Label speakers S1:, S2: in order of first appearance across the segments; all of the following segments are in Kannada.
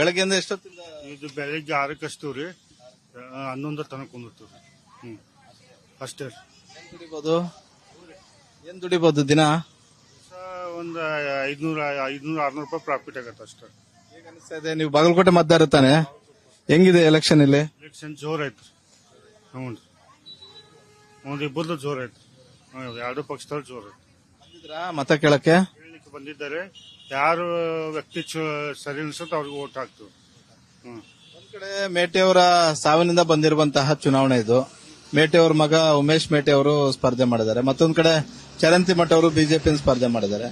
S1: ಬೆಳಗ್ಗೆಯಿಂದ ಎಷ್ಟೊತ್ತಿಂದ?
S2: ಇದು ಬೆಳಿಗ್ಗೆ 6ಕ್ಕೆ ರೀ, 11 ತನಕ ಕುಂದಿರ್ತೀವಿ. ಅಷ್ಟೇ ರೀ.
S1: ಏನ್ ದುಡಿಬಹುದು ದಿನ?
S2: ಒಂದು 500-600 ರೂಪಾಯಿ ಪ್ರಾಫಿಟ್ ಆಗತ್ತೆ ಅಷ್ಟೇ.
S1: ಹೇಗ್ ಅನಿಸ್ತಾ ಇದೆ? ನೀವು ಬಾಗಲಕೋಟೆ ಮತದಾರ ತಾನೆ, ಹೆಂಗಿದೆ ಎಲೆಕ್ಷನ್ ಇಲ್ಲಿ?
S2: ಎಲೆಕ್ಷನ್ ಜೋರ್ ಐತ್ರಿ. ಹ್ಞೂ ರೀ, ಇಬ್ಬರದು ಜೋರ್ ಐತ್ರಿ. ಎರಡು ಪಕ್ಷದವ್ರು ಜೋರ್ ಐತಿ.
S1: ಮತ ಕೇಳಕ್ಕೆ
S2: ಹೇಳಲಿಕ್ಕೆ ಬಂದಿದ್ದಾರೆ. ಯಾರು ವ್ಯಕ್ತಿ ಸರಿ ಅನ್ಸುತ್ತೆ ಅವ್ರಿಗೆ ಓಟ್ ಹಾಕ್ತೀವಿ.
S1: ಒಂದ್ ಕಡೆ ಮೇಟೆಯವರ ಸಾವಿನಿಂದ ಬಂದಿರುವಂತಹ ಚುನಾವಣೆ ಇದು. ಮೇಟೆಯವರ ಮಗ ಉಮೇಶ್ ಮೇಟೆ ಅವರು ಸ್ಪರ್ಧೆ ಮಾಡಿದ್ದಾರೆ. ಮತ್ತೊಂದ್ ಕಡೆ ಚರಂತಿ ಮಠ ಅವರು ಬಿಜೆಪಿ ಸ್ಪರ್ಧೆ ಮಾಡಿದ್ದಾರೆ.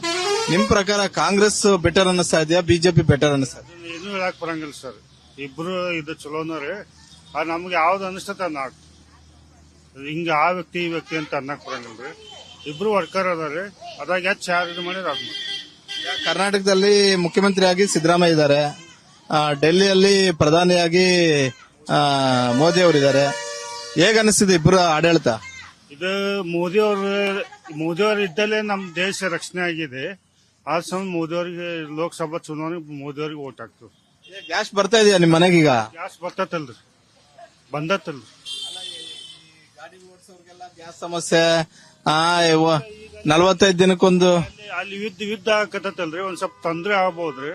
S1: ನಿಮ್ ಪ್ರಕಾರ ಕಾಂಗ್ರೆಸ್ ಬೆಟರ್ ಅನ್ನಿಸ್ತಾ ಇದೆಯಾ, ಬಿಜೆಪಿ ಬೆಟರ್ ಅನ್ನಿಸ್ತಾ ಇದೆಯಾ?
S2: ಏನು ಹೇಳಕ್ ಬರಂಗಿಲ್ಲ ಸರ್. ಇಬ್ರು ಇದು ಚಲೋನವ್ರಿ. ನಮ್ಗೆ ಯಾವ್ದು ಅನಿಸ್ತದ ಅನ್ನ ಹಿಂಗ ಆ ವ್ಯಕ್ತಿ ಈ ವ್ಯಕ್ತಿ ಅಂತ ಅನ್ನಕ್ ಬರಂಗಿಲ್ರಿ. ಇಬ್ರು ವರ್ಕರ್ ಅದಾರೆ. ಅದಾಗ ಹೆಚ್ಚು ಯಾರು ಇದು ಮಾಡಿದ್ರೆ ಅದ್
S1: ಕರ್ನಾಟಕದಲ್ಲಿ ಮುಖ್ಯಮಂತ್ರಿಯಾಗಿ ಸಿದ್ದರಾಮಯ್ಯ ಇದ್ದಾರೆ, ಡೆಲ್ಲಿಯಲ್ಲಿ ಪ್ರಧಾನಿಯಾಗಿ ಮೋದಿ ಅವರಿದ್ದಾರೆ. ಹೇಗ್ ಅನಿಸ್ತಿದೆ ಇಬ್ಬರ ಆಡಳಿತ?
S2: ಇದು ಮೋದಿಯವರು ಇದ್ದಲ್ಲೇ ನಮ್ ದೇಶ ರಕ್ಷಣೆ ಆಗಿದೆ. ಆ ಸಮಯ ಮೋದಿಯವರಿಗೆ ಲೋಕಸಭಾ ಚುನಾವಣೆ ಮೋದಿಯವರಿಗೆ ಓಟ್ ಹಾಕ್ತೀವಿ.
S1: ಗ್ಯಾಸ್ ಬರ್ತಾ ಇದೆಯಾ ನಿಮ್ ಮನೆಗೀಗ?
S2: ಗ್ಯಾಸ್ ಬರ್ತತಲ್ರಿ, ಬಂದತ್ತಲ್ರಿ.
S1: ಗ್ಯಾಸ್ ಸಮಸ್ಯೆ 45 ದಿನಕ್ಕೊಂದು
S2: ಅಲ್ಲಿ ಯುದ್ಧ ಆಗತ್ತಲ್ರಿ, ಒಂದ್ ಸ್ವಲ್ಪ ತೊಂದ್ರೆ ಆಗ್ಬಹುದ್ರಿ.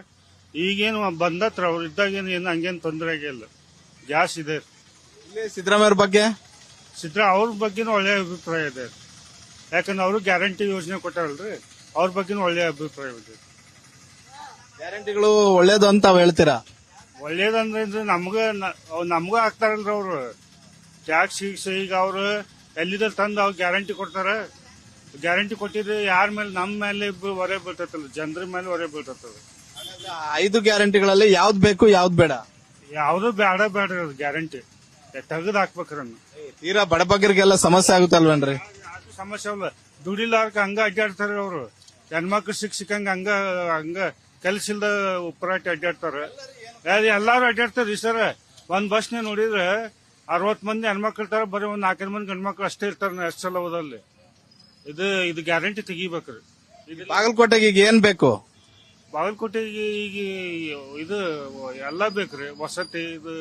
S2: ಈಗೇನು ಬಂದತ್ರ ಅವ್ರು ಇದ್ದಾಗ ಏನು ಹಂಗೇನು ತೊಂದರೆ ಆಗಿಲ್ಲ. ಗ್ಯಾಸ್ ಇದೆ.
S1: ಇಲ್ಲಿ ಸಿದ್ದರಾಮಯ್ಯ ಬಗ್ಗೆ
S2: ಅವ್ರ ಬಗ್ಗೆನೂ ಒಳ್ಳೆ ಅಭಿಪ್ರಾಯ ಇದೆ. ಯಾಕಂದ್ರೆ ಅವರು ಗ್ಯಾರಂಟಿ ಯೋಜನೆ ಕೊಟ್ಟಾರಲ್ರಿ, ಅವ್ರ ಬಗ್ಗೆನೂ ಒಳ್ಳೆ ಅಭಿಪ್ರಾಯ ಇದೆ.
S1: ಗ್ಯಾರಂಟಿಗಳು ಒಳ್ಳೇದು ಅಂತ ಹೇಳ್ತೀರಾ?
S2: ಒಳ್ಳೇದಂದ್ರೆ ನಮ್ಗ ಹಾಕ್ತಾರಲ್ರಿ ಅವ್ರು ಟ್ಯಾಕ್ಸ್. ಈಗ ಅವ್ರು ಎಲ್ಲಿದ್ರ ತಂದು ಅವ್ರು ಗ್ಯಾರಂಟಿ ಕೊಡ್ತಾರ. ಗ್ಯಾರಂಟಿ ಕೊಟ್ಟಿದ್ರೆ ಯಾರ ಮೇಲೆ ನಮ್ಮ ಮೇಲೆ ಹೊರೆ ಬೀಳ್ತೈತಲ್ಲ, ಜನರ ಮೇಲೆ ಹೊರೆ ಬೀಳ್ತೈತಲ್ಲ.
S1: 5 ಗ್ಯಾರಂಟಿಗಳಲ್ಲಿ ಯಾವ್ದು ಬೇಕು ಯಾವ್ದು ಬೇಡ?
S2: ಯಾವ್ದು ಬೇಡ್ರಿ ಅದು ಗ್ಯಾರಂಟಿ ತೆಗೆದು ಹಾಕ್ಬೇಕ್ರಿ.
S1: ತೀರಾ ಬಡಬಗ್ಗರಿಗೆಲ್ಲ ಸಮಸ್ಯೆ ಆಗುತ್ತಲ್ವೇನ್ರಿ?
S2: ಸಮಸ್ಯೆ ಅಲ್ಲ, ದುಡಿಲಾರ್ಕ ಹಂಗ ಅಡ್ಡಾಡ್ತಾರ ಅವ್ರು. ಹೆಣ್ಮಕ್ಳು ಸಿಕ್ಕಂಗ ಹಂಗ ಕೆಲ್ಸ ಇಲ್ದ ಉಪರಾಟಿ ಅಡ್ಡಾಡ್ತಾರ. ಎಲ್ಲಾರು ಅಡ್ಡಾಡ್ತಾರ್ರಿ ಸರ್. ಒಂದ್ ಬಸ್ನೇ ನೋಡಿದ್ರೆ 60 ಮಂದಿ ಹೆಣ್ಮಕ್ಳು ಇರ್ತಾರ, ಬರೀ ಒಂದ್ 4 ಮಂದಿ ಗಂಡ್ಮಕ್ಳು ಅಷ್ಟೇ ಇರ್ತಾರ ಎಷ್ಟು ಸಲ ಹೋದಲ್ಲಿ. ಇದು ಗ್ಯಾರಂಟಿ ತೆಗಿಬೇಕ್ರಿ.
S1: ಬಾಗಲಕೋಟೆಗೆ ಈಗ ಏನ್ ಬೇಕು?
S2: ಬಾಗಲಕೋಟೆಗೆ ಈಗ ಇದು ಎಲ್ಲಾ ಬೇಕ್ರಿ, ವಸತಿ ಇದು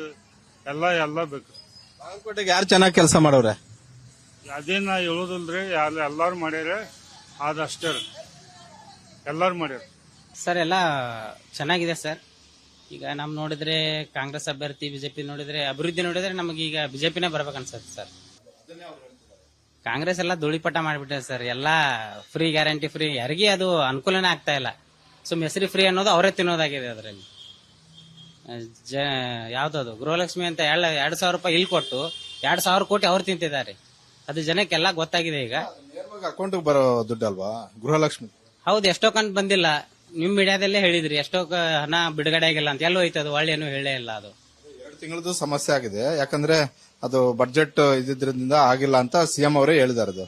S2: ಎಲ್ಲ ಬೇಕ್ರಿ.
S1: ಬಾಗಲಕೋಟೆಗೆ ಯಾರು ಚೆನ್ನಾಗಿ ಕೆಲಸ ಮಾಡವ್ರೆ?
S2: ಅದೇನ ಹೇಳೋದಿಲ್ರಿ, ಎಲ್ಲಾರು ಮಾಡ್ಯಾರ. ಅದಷ್ಟೇ ಎಲ್ಲಾರು ಮಾಡ್ಯಾರ
S3: ಸರ್. ಎಲ್ಲ ಚೆನ್ನಾಗಿದೆ ಸರ್. ಈಗ ನಮ್ ನೋಡಿದ್ರೆ ಕಾಂಗ್ರೆಸ್ ಅಭ್ಯರ್ಥಿ, ಬಿಜೆಪಿ ನೋಡಿದ್ರೆ ಅಭಿವೃದ್ಧಿ ನೋಡಿದ್ರೆ ನಮಗೆ ಈಗ ಬಿಜೆಪಿನೇ ಬರ್ಬೇಕನ್ಸತ್ತೆ ಸರ್. ಕಾಂಗ್ರೆಸ್ ಎಲ್ಲ ಧೂಳಿಪಟ ಮಾಡಿಬಿಟ್ಟೆ ಸರ್. ಎಲ್ಲಾ ಫ್ರೀ ಗ್ಯಾರಂಟಿ ಫ್ರೀ, ಯಾರಿಗೂ ಅದು ಅನುಕೂಲನೇ ಆಗ್ತಾ ಇಲ್ಲ. ಸುಮ್ ಹೆಸರಿ ಫ್ರೀ ಅನ್ನೋದು ಅವರೇ ತಿನ್ನೋದಾಗಿದೆ. ಅದರಲ್ಲಿ ಯಾವ್ದದು ಗೃಹಲಕ್ಷ್ಮಿ ಅಂತ 2,000 ರೂಪಾಯಿ ಇಲ್ಲಿ ಕೊಟ್ಟು 2,000 ಕೋಟಿ ಅವ್ರು ತಿಂತಿದ್ದಾರೆ. ಅದು ಜನಕ್ಕೆಲ್ಲ ಗೊತ್ತಾಗಿದೆ. ಈಗ
S1: ಅಕೌಂಟ್ ಬರೋ ದುಡ್ಡಲ್ವಾ ಗೃಹಲಕ್ಷ್ಮಿ?
S3: ಹೌದು, ಎಷ್ಟೋ ಕಂತು ಬಂದಿಲ್ಲ. ನಿಮ್ ಮೀಡಿಯಾದಲ್ಲೇ ಹೇಳಿದ್ರಿ ಎಷ್ಟೋ ಹಣ ಬಿಡುಗಡೆ ಆಗಿಲ್ಲ ಅಂತ. ಎಲ್ಲೋ ಐತೆ ಅದು, ಒಳ್ಳೆಯನ್ನು ಹೇಳೇ ಇಲ್ಲ. ಅದು
S1: 2 ತಿಂಗಳದ್ದು ಸಮಸ್ಯೆ ಆಗಿದೆ. ಯಾಕಂದ್ರೆ ಅದು ಬಡ್ಜೆಟ್ ಇದ್ರಿಂದ ಆಗಿಲ್ಲ ಅಂತ ಸಿಎಂ ಅವರೇ ಹೇಳಿದಾರೆ.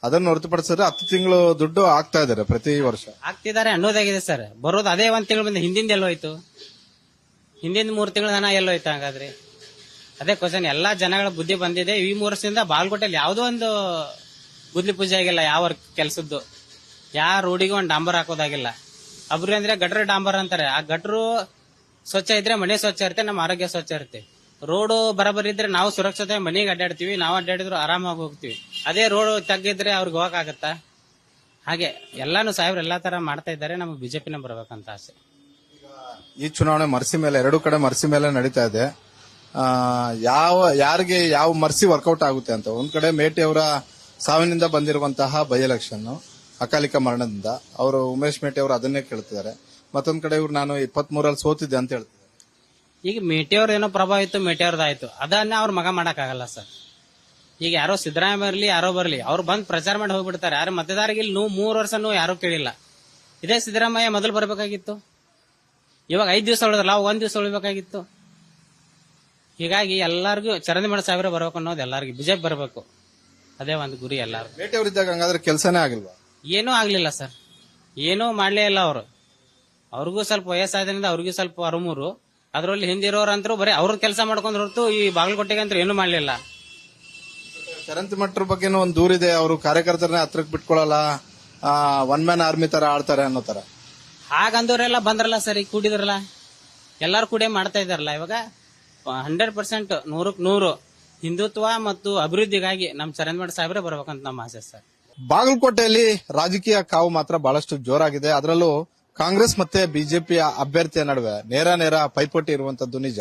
S1: ಅದನ್ನು ಹೊರತುಪಡಿಸಿದ್ರೆ 10 ತಿಂಗಳು ದುಡ್ಡು ಆಗ್ತಾ ಇದಾರೆ ಪ್ರತಿ ವರ್ಷ.
S3: ಆಗ್ತಿದ್ದಾರೆ ಅನ್ನೋದಾಗಿದೆ ಸರ್. ಬರೋದು ಅದೇ 1 ತಿಂಗಳು ಬಂದ. ಹಿಂದಿಂದ ಎಲ್ಲೋ ಹೋಯ್ತು? ಹಿಂದಿನ 3 ತಿಂಗಳ ಹಣ ಎಲ್ಲೋ ಹೋಯ್ತು? ಹಾಗಾದ್ರೆ ಅದೇ ಕ್ವಶನ್. ಎಲ್ಲಾ ಜನಗಳ ಬುದ್ಧಿ ಬಂದಿದೆ. ಈ 3 ವರ್ಷದಿಂದ ಬಾಗಲಕೋಟೆಯಲ್ಲಿ ಯಾವುದೋ ಒಂದು ಗುದ್ಲಿ ಪೂಜೆ ಆಗಿಲ್ಲ. ಯಾವ ಕೆಲಸದ್ದು ಯಾವ ರೋಡಿಗೆ ಒಂದು ಡಾಂಬರ್ ಹಾಕೋದಾಗಿಲ್ಲ. ಅಭಿವೃದ್ಧಿ ಅಂದ್ರೆ ಗಟ್ರ ಡಾಂಬರ್ ಅಂತಾರೆ. ಆ ಗಟ್ರು ಸ್ವಚ್ಛ ಇದ್ರೆ ಮನೆ ಸ್ವಚ್ಛ ಇರುತ್ತೆ, ನಮ್ಮ ಆರೋಗ್ಯ ಸ್ವಚ್ಛ ಇರುತ್ತೆ. ರೋಡು ಬರಬರಿ ಇದ್ರೆ ನಾವು ಸುರಕ್ಷತೆ ಮನೆಗೆ ಅಡ್ಡಾಡ್ತೀವಿ, ನಾವು ಅಡ್ಡಾಡಿದ್ರು ಆರಾಮಾಗಿ ಹೋಗ್ತೀವಿ. ಅದೇ ರೋಡ್ ತಗ್ಗಿದ್ರೆ ಅವ್ರಿಗೆ ಹೋಗಕ್ಕಾಗತ್ತಾ? ಹಾಗೆ ಎಲ್ಲಾನು ಸಾಹೇಬ್ರು ಎಲ್ಲಾ ತರ ಮಾಡ್ತಾ ಇದ್ದಾರೆ. ನಮಗೆ ಬಿಜೆಪಿನ ಬರ್ಬೇಕಂತ ಆಸೆ.
S1: ಈ ಚುನಾವಣೆ ಮರ್ಸಿ ಮೇಲೆ, 2 ಕಡೆ ಮರ್ಸಿ ಮೇಲೆ ನಡೀತಾ ಇದೆ. ಯಾರಿಗೆ ಯಾವ ಮರ್ಸಿ ವರ್ಕೌಟ್ ಆಗುತ್ತೆ ಅಂತ. ಒಂದ್ ಕಡೆ ಮೇಟಿ ಅವರ ಸಾವಿನಿಂದ ಬಂದಿರುವಂತಹ ಬೈ ಎಲೆಕ್ಷನ್, ಅಕಾಲಿಕ ಮರಣದಿಂದ ಅವರು ಉಮೇಶ್ ಮೇಟಿ ಅವರು ಅದನ್ನೇ ಕೇಳ್ತಿದ್ದಾರೆ. ಮತ್ತೊಂದ್ ಕಡೆ ಇವ್ರು ನಾನು 23ರಲ್ಲಿ ಸೋತಿದ್ದೆ ಅಂತ ಹೇಳ್ತಿದ್ದಾರೆ.
S3: ಈಗ ಮೇಟಿಯವ್ರ ಏನೋ ಪ್ರಭಾವ ಇತ್ತು, ಮೇಟಿಯವ್ರದಾಯ್ತು. ಅದನ್ನ ಅವ್ರ ಮಗ ಮಾಡಕ್ ಆಗಲ್ಲ ಸರ್. ಈಗ ಯಾರೋ ಸಿದ್ದರಾಮಯ್ಯ ಬರಲಿ ಯಾರೋ ಬರಲಿ, ಅವ್ರು ಬಂದ್ ಪ್ರಚಾರ ಮಾಡಿ ಹೋಗ್ಬಿಡ್ತಾರೆ. ಯಾರು ಮತದಾರರಿಗೆ ಇಲ್ಲಿ 3 ವರ್ಷನೂ ಯಾರು ಕೇಳಿಲ್ಲ. ಇದೇ ಸಿದ್ದರಾಮಯ್ಯ ಮೊದಲು ಬರ್ಬೇಕಾಗಿತ್ತು. ಇವಾಗ 5 ದಿವಸ ಉಳಿದ್ರಲ್ಲ, 1 ದಿವಸ ಉಳಿಬೇಕಾಗಿತ್ತು. ಹೀಗಾಗಿ ಎಲ್ಲಾರ್ಗು ಚರಂದಿ ಮಾಡೋ ಸಾವಿರ ಬರ್ಬೇಕು ಅನ್ನೋದು ಎಲ್ಲಾರ್ಗು. ಬಿಜೆಪಿ ಬರ್ಬೇಕು, ಅದೇ ಒಂದು ಗುರಿ ಎಲ್ಲಾರು.
S1: ಮೇಟಿ ಅವರಿದ್ದಾಗ ಹಂಗಾದ್ರೆ ಕೆಲಸನೇ ಆಗಿಲ್ವಾ?
S3: ಏನೂ ಆಗ್ಲಿಲ್ಲ ಸರ್. ಏನೂ ಮಾಡ್ಲೇ ಇಲ್ಲ ಅವರು. ಅವ್ರಿಗೂ ಸ್ವಲ್ಪ ವಯಸ್ಸಾದ್ರಿಂದ ಅವ್ರಿಗೂ ಸ್ವಲ್ಪ ಅರುಮೂರು. ಅದ್ರಲ್ಲಿ ಹಿಂದಿರೋರಂತರೂ ಬರೀ ಅವ್ರ ಕೆಲಸ ಮಾಡ್ಕೊಂಡ್ ಹೊರತು ಈ ಬಾಗಲಕೋಟೆಗೆ ಅಂತ ಏನೂ ಮಾಡ್ಲಿಲ್ಲ.
S1: ಚರಂತಿ ಮಠರ ಬಗ್ಗೆನೂ ಒಂದು ದೂರಿದೆ. ಅವರು ಕಾರ್ಯಕರ್ತರನ್ನ ಹತ್ರಕ್ಕೆ ಬಿಟ್ಕೊಳಲ್ಲ, 1 ಮ್ಯಾನ್ ಆರ್ಮಿ ತರ ಆಡ್ತಾರೆ ಅನ್ನೋ ತರ.
S3: ಹಾಗಂದವರೆಲ್ಲ ಬಂದ್ರಲ್ಲ ಸರ್, ಈಗ ಕೂಡಿದ್ರಲ್ಲ. ಎಲ್ಲಾರು ಕೂಡ ಮಾಡ್ತಾ ಇದಾರಲ್ಲ ಇವಾಗ 100% 100% ಹಿಂದುತ್ವ ಮತ್ತು ಅಭಿವೃದ್ಧಿಗಾಗಿ ನಮ್ ಚರಂದ್ಮಠ ಸಾಹೇಬ್ರೆ ಬರ್ಬೇಕಂತ ನಮ್ಮ ಆಸೆ ಸರ್.
S1: ಬಾಗಲಕೋಟೆಯಲ್ಲಿ ರಾಜಕೀಯ ಕಾವು ಮಾತ್ರ ಬಹಳಷ್ಟು ಜೋರಾಗಿದೆ. ಅದರಲ್ಲೂ ಕಾಂಗ್ರೆಸ್ ಮತ್ತೆ ಬಿಜೆಪಿಯ ಅಭ್ಯರ್ಥಿಯ ನಡುವೆ ನೇರ ಪೈಪೋಟಿ ಇರುವಂತದ್ದು ನಿಜ.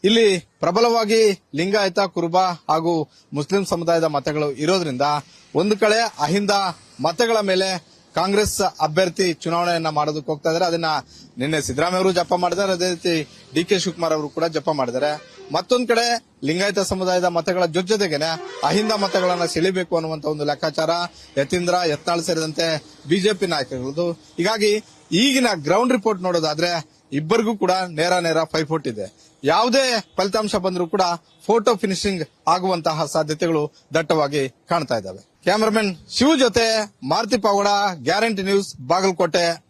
S1: ಇಲ್ಲಿ ಪ್ರಬಲವಾಗಿ ಲಿಂಗಾಯತ, ಕುರುಬ ಹಾಗೂ ಮುಸ್ಲಿಂ ಸಮುದಾಯದ ಮತಗಳು ಇರೋದ್ರಿಂದ ಒಂದು ಕಡೆ ಅಹಿಂದ ಮತಗಳ ಮೇಲೆ ಕಾಂಗ್ರೆಸ್ ಅಭ್ಯರ್ಥಿ ಚುನಾವಣೆಯನ್ನ ಮಾಡೋದಕ್ಕೆ ಹೋಗ್ತಾ ಇದ್ದಾರೆ. ಅದನ್ನ ನಿನ್ನೆ ಸಿದ್ದರಾಮಯ್ಯ ಅವರು ಜಪ ಮಾಡಿದ್ದಾರೆ, ಅದೇ ರೀತಿ ಡಿ.ಕೆ. ಶಿವಕುಮಾರ್ ಅವರು ಕೂಡ ಜಪ ಮಾಡಿದ್ದಾರೆ. ಮತ್ತೊಂದ್ ಕಡೆ ಲಿಂಗಾಯತ ಸಮುದಾಯದ ಮತಗಳ ಜೊತೆಗೇನೆ ಅಹಿಂದ ಮತಗಳನ್ನ ಸೆಳಿಬೇಕು ಅನ್ನುವಂತ ಒಂದು ಲೆಕ್ಕಾಚಾರ ಯತೀಂದ್ರ, ಯತ್ನಾಳ್ ಸೇರಿದಂತೆ ಬಿಜೆಪಿ ನಾಯಕರದು. ಹೀಗಾಗಿ ಈಗಿನ ಗ್ರೌಂಡ್ ರಿಪೋರ್ಟ್ ನೋಡೋದಾದ್ರೆ ಇಬ್ಬರಿಗೂ ಕೂಡ ನೇರ ಪೈಪೋಟಿ ಇದೆ. ಯಾವುದೇ ಫಲಿತಾಂಶ ಬಂದರೂ ಕೂಡ ಫೋಟೋ ಫಿನಿಶಿಂಗ್ ಆಗುವಂತಹ ಸಾಧ್ಯತೆಗಳು ದಟ್ಟವಾಗಿ ಕಾಣ್ತಾ ಇದ್ದಾವೆ. ಕ್ಯಾಮರಾಮನ್ ಶಿವು ಜೊತೆ ಮಾರುತಿ ಪಾವಡ, ಗ್ಯಾರಂಟಿ ನ್ಯೂಸ್, ಬಾಗಲಕೋಟೆ.